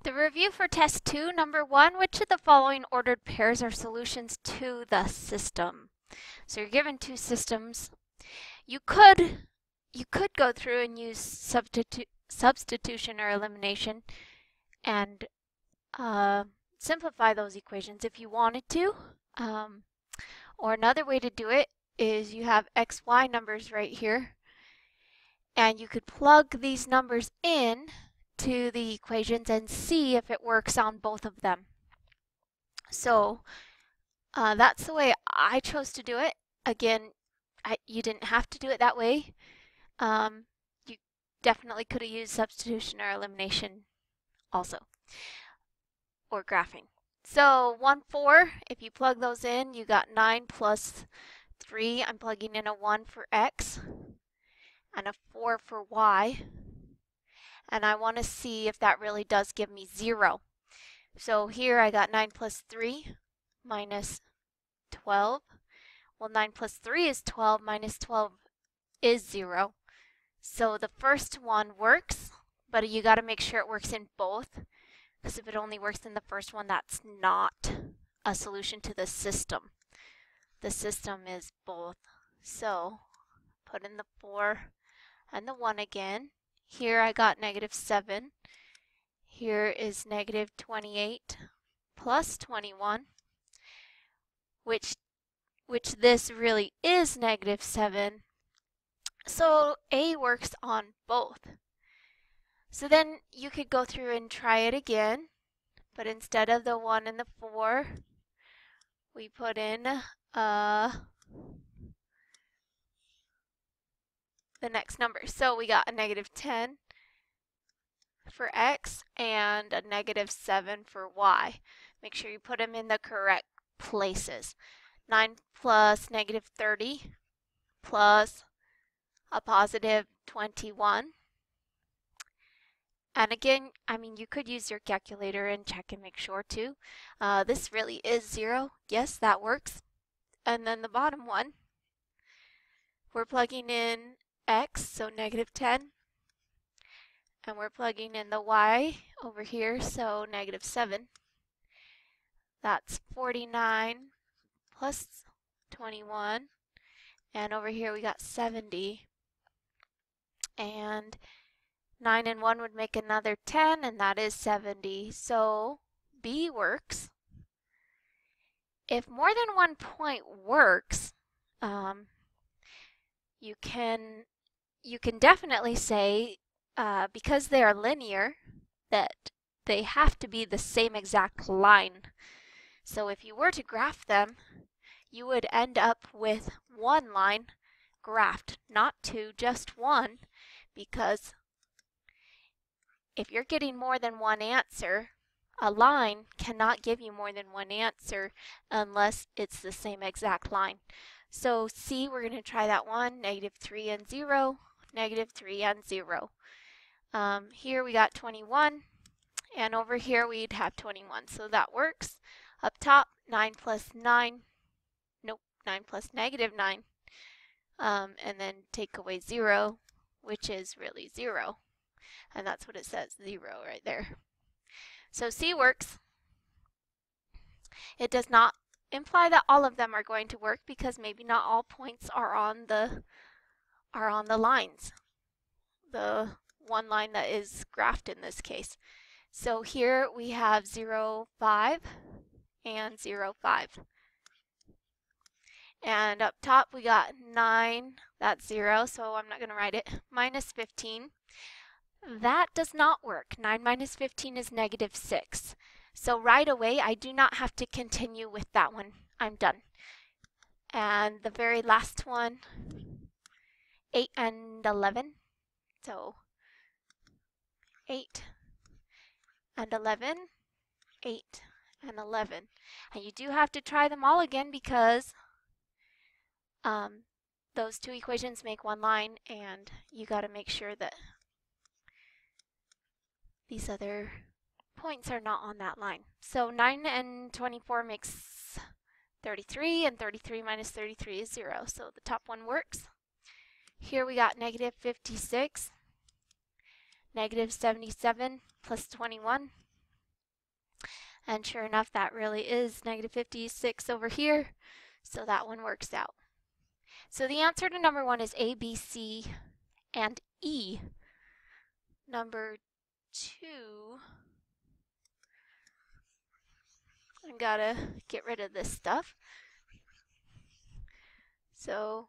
The review for test 2, number 1, which of the following ordered pairs are solutions to the system? So you're given two systems. You could go through and use substitution or elimination and simplify those equations if you wanted to. Or another way to do it is you have x, y numbers right here, and you could plug these numbers in to the equations and see if it works on both of them. So that's the way I chose to do it. Again, you didn't have to do it that way. You definitely could have used substitution or elimination also, or graphing. So 1, 4, if you plug those in, you got 9 plus 3. I'm plugging in a 1 for x and a 4 for y. And I want to see if that really does give me 0. So here I got 9 plus 3 minus 12. Well, 9 plus 3 is 12, minus 12 is 0. So the first one works, but you got to make sure it works in both, because if it only works in the first one, that's not a solution to the system. The system is both. So put in the 4 and the 1 again. Here I got negative 7. Here is negative 28 plus 21, which this really is negative 7. So A works on both. So then you could go through and try it again, but instead of the 1 and the 4, we put in the next number. So we got a negative 10 for x and a negative 7 for y. Make sure you put them in the correct places. 9 plus negative 30 plus a positive 21. And again, I mean, you could use your calculator and check and make sure too. This really is 0. Yes, that works. And then the bottom one, we're plugging in x, so negative 10. And we're plugging in the y over here, so negative 7. That's 49 plus 21. And over here we got 70. And 9 and 1 would make another 10, and that is 70. So B works. If more than one point works, you can definitely say, because they are linear, that they have to be the same exact line. So if you were to graph them, you would end up with one line graphed, not two, just one, because if you're getting more than one answer, a line cannot give you more than one answer unless it's the same exact line. So C, we're going to try that one, negative 3 and 0, negative 3 and 0. Here we got 21, and over here we'd have 21, so that works. Up top, 9 plus 9, nope, 9 plus negative 9, and then take away 0, which is really 0. And that's what it says, 0 right there. So C works. It does not imply that all of them are going to work, because maybe not all points are on the lines. The one line that is graphed in this case. So here we have 0, 5 and 0, 5. And up top we got 9, that's 0, so I'm not going to write it, minus 15. That does not work. 9 minus 15 is negative 6. So right away, I do not have to continue with that one. I'm done. And the very last one, 8 and 11. So 8 and 11, 8 and 11. And you do have to try them all again, because those two equations make one line, and you got to make sure that these other points are not on that line. So 9 and 24 makes 33, and 33 minus 33 is 0. So the top one works. Here we got negative 56, negative 77 plus 21, And sure enough, that really is negative 56 over here. So that one works out. So the answer to number 1 is A, B, C, and E. Number 2, I gotta get rid of this stuff. So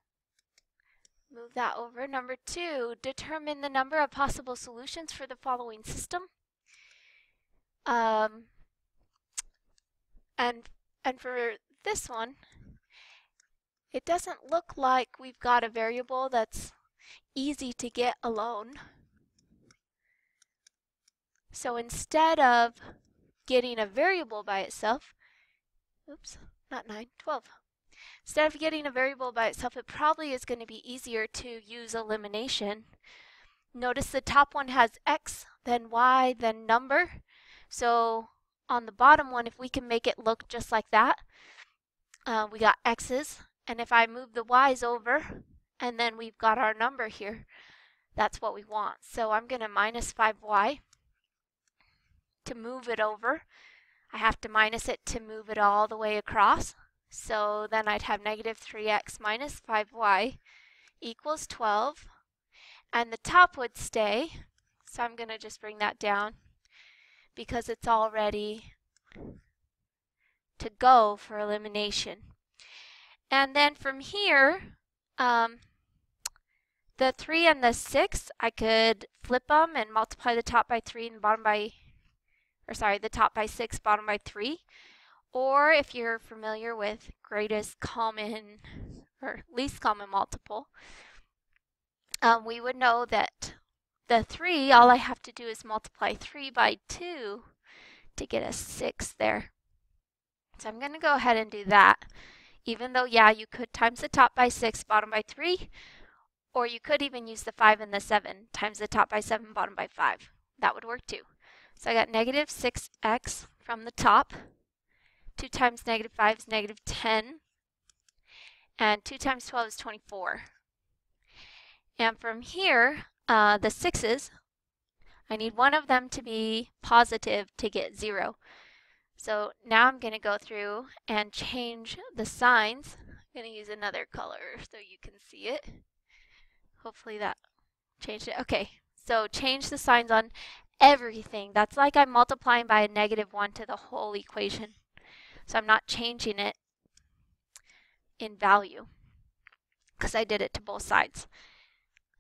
move that over. Number 2, determine the number of possible solutions for the following system. And for this one, it doesn't look like we've got a variable that's easy to get alone. So instead of getting a variable by itself, oops, not 9, 12. Instead of getting a variable by itself, it probably is going to be easier to use elimination. Notice the top one has x, then y, then number. So on the bottom one, if we can make it look just like that, we got x's. And if I move the y's over, and then we've got our number here, that's what we want. So I'm going to minus 5y to move it over. I have to minus it to move it all the way across. So then I'd have negative 3x minus 5y equals 12. And the top would stay. So I'm going to just bring that down because it's all ready to go for elimination. And then from here, the 3 and the 6, I could flip them and multiply the top by 3 and the bottom by, the top by 6, bottom by 3. Or if you're familiar with greatest common or least common multiple, we would know that the 3, all I have to do is multiply 3 by 2 to get a 6 there. So I'm going to go ahead and do that. Even though, yeah, you could times the top by 6, bottom by 3, or you could even use the 5 and the 7, times the top by 7, bottom by 5. That would work too. So I got negative 6x from the top. 2 times negative 5 is negative 10. And 2 times 12 is 24. And from here, the 6's, I need one of them to be positive to get 0. So now I'm going to go through and change the signs. I'm going to use another color so you can see it. Hopefully that changed it. Okay, so change the signs on everything. That's like I'm multiplying by a negative 1 to the whole equation. So I'm not changing it in value because I did it to both sides.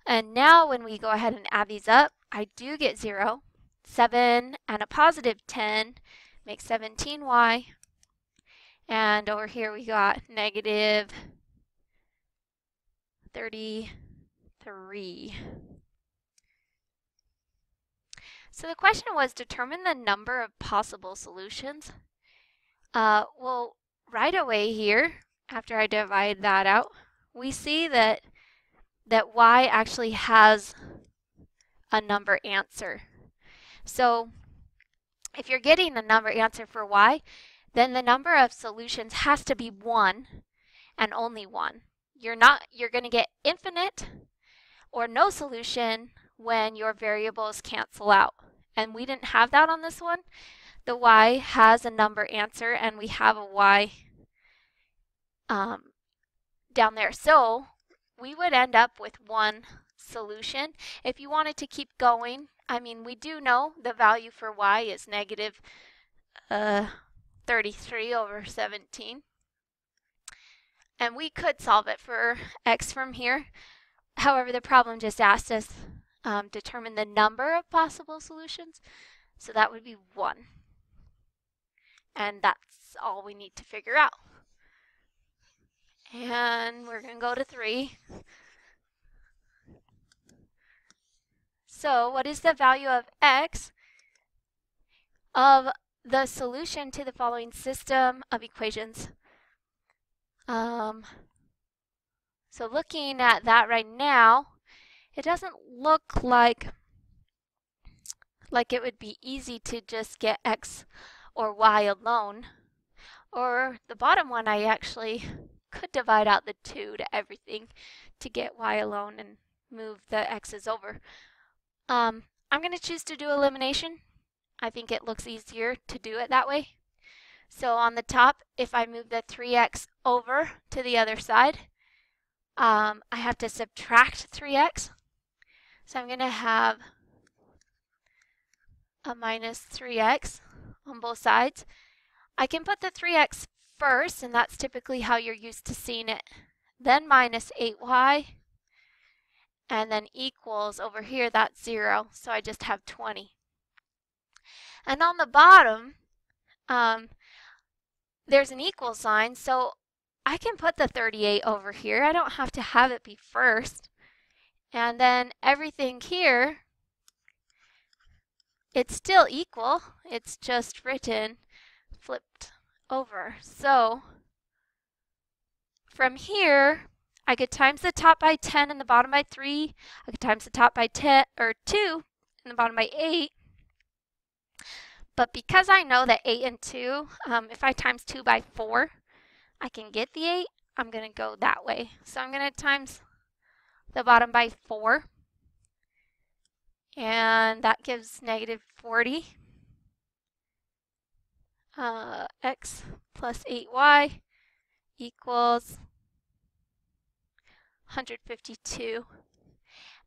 And now when we go ahead and add these up, I do get 0. 7 and a positive 10 makes 17y. And over here we got negative 33. So the question was, determine the number of possible solutions. Well, right away here, after I divide that out, we see that y actually has a number answer. So if you're getting a number answer for y, then the number of solutions has to be 1 and only 1. You're going to get infinite or no solution when your variables cancel out. And we didn't have that on this one. The y has a number answer and we have a y down there. So we would end up with 1 solution. If you wanted to keep going, I mean, we do know the value for y is negative 33 over 17. And we could solve it for x from here. However, the problem just asked us determine the number of possible solutions. So that would be 1. And that's all we need to figure out. And we're going to go to 3. So what is the value of x of the solution to the following system of equations? So looking at that right now, it doesn't look like it would be easy to just get x or y alone. Or the bottom one, I actually could divide out the 2 to everything to get y alone and move the x's over. I'm going to choose to do elimination. I think it looks easier to do it that way. So on the top, if I move the 3x over to the other side, I have to subtract 3x. So I'm going to have a minus 3x on both sides. I can put the 3x first, and that's typically how you're used to seeing it. Then minus 8y, and then equals over here, that's 0. So I just have 20. And on the bottom, there's an equal sign, so I can put the 38 over here. I don't have to have it be first. And then everything here, it's still equal. It's just written flipped over. So from here, I could times the top by 10 and the bottom by 3. I could times the top by 10 or 2 and the bottom by 8. But because I know that 8 and 2, if I times 2 by 4, I can get the 8. I'm going to go that way. So I'm going to times the bottom by 4. And that gives negative 40. X plus 8y equals 152.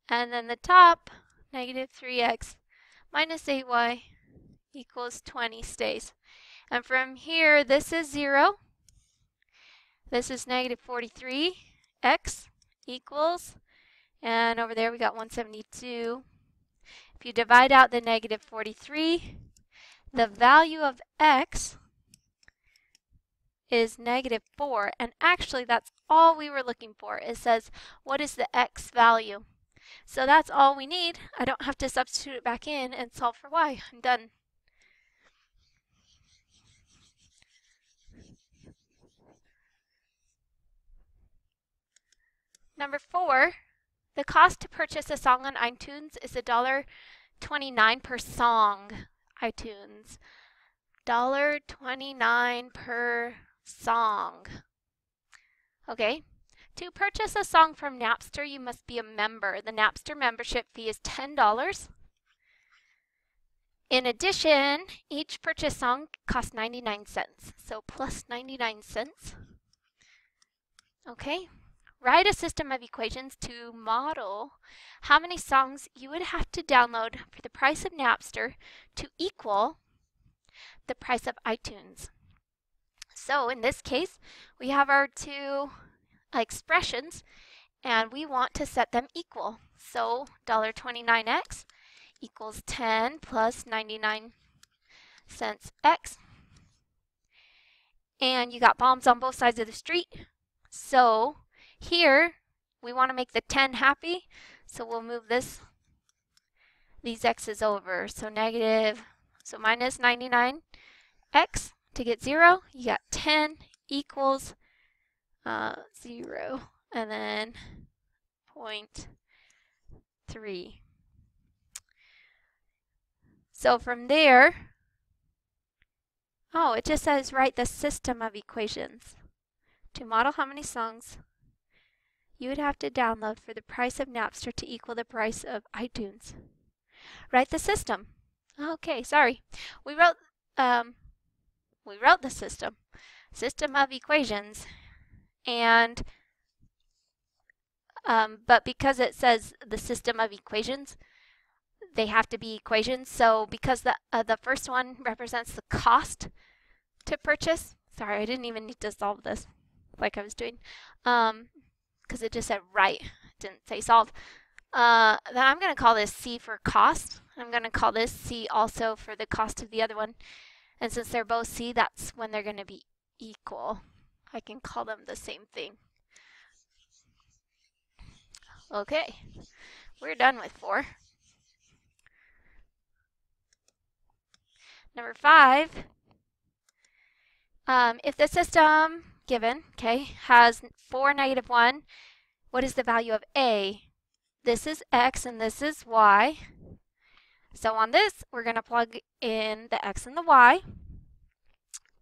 And then the top, negative 3x minus 8y equals 20 stays. And from here, this is 0. This is negative 43. X equals, and over there we got 172. If you divide out the negative 43, the value of x is negative 4. And actually, that's all we were looking for. It says, what is the x value? So that's all we need. I don't have to substitute it back in and solve for y. I'm done. Number 4, the cost to purchase a song on iTunes is $1.29 per song. iTunes. $1.29 per song. Okay. To purchase a song from Napster, you must be a member. The Napster membership fee is $10. In addition, each purchased song costs 99 cents. So plus 99 cents. Okay. Write a system of equations to model how many songs you would have to download for the price of Napster to equal the price of iTunes. So in this case, we have our two expressions, and we want to set them equal. So $1.29x equals 10 plus 99 cents x. And you got bombs on both sides of the street. So here, we want to make the 10 happy, so we'll move these x's over. So minus 99x to get 0. You got 10 equals 0, and then 0.3. So from there, it just says write the system of equations to model how many songs you would have to download for the price of Napster to equal the price of iTunes. Write the system. Okay, sorry. We wrote the system of equations, and but because it says the system of equations, they have to be equations. So because the first one represents the cost to purchase. Sorry, I didn't even need to solve this like I was doing. Because it just said write, it didn't say solve. Then I'm going to call this C for cost. I'm going to call this C also for the cost of the other one. And since they're both C, that's when they're going to be equal. I can call them the same thing. Okay, we're done with 4. Number 5, if the system given, has 4, negative 1, what is the value of A? This is X and this is Y. So on this, we're going to plug in the X and the Y,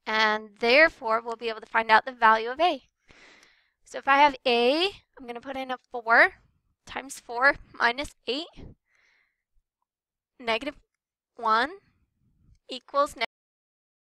and therefore we'll be able to find out the value of A. So if I have A, I'm going to put in a 4 times 4 minus 8, negative 1 equals